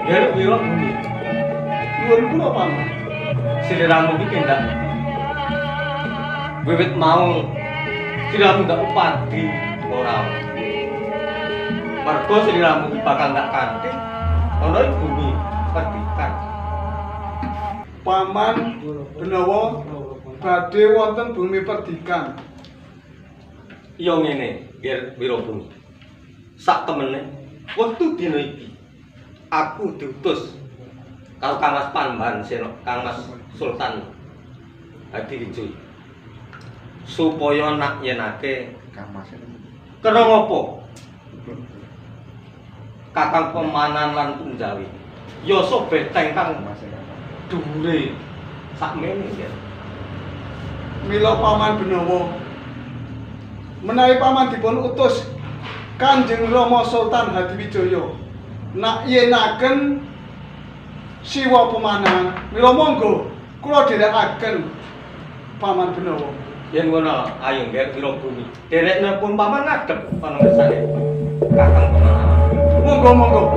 Ger Wiro Bumi. Nuwun kula paman. Sliramu iki kendak. Wiwit mau sliramu ndak upadi ora. Mergo sliramu iki bakal ndak kanthi ana ing bumi perdikan. Paman Benawa badhe wonten bumi perdikan. Iya ngene, Ger Wiro Bumi. Sak temene wektu dina iki aku diutus karo Kangmas Panban Sena, Kangmas Sultan Hadiwijaya supaya nak yenake Kangmas kena ngopo Kakang Pemanan lan Punjawi yasa beteng kang dhuwure sakmene ya. Mila paman Benawa menawi paman dipun utus Kanjeng Rama Sultan Hadiwijaya nak yenaken Siwa Pemanan, mila monggo kula dherekaken paman Benawa. Yen ngono ayo Ger Wiro Bumi derekne pun paman ngadep panengersane Kakang Pemanan. Monggo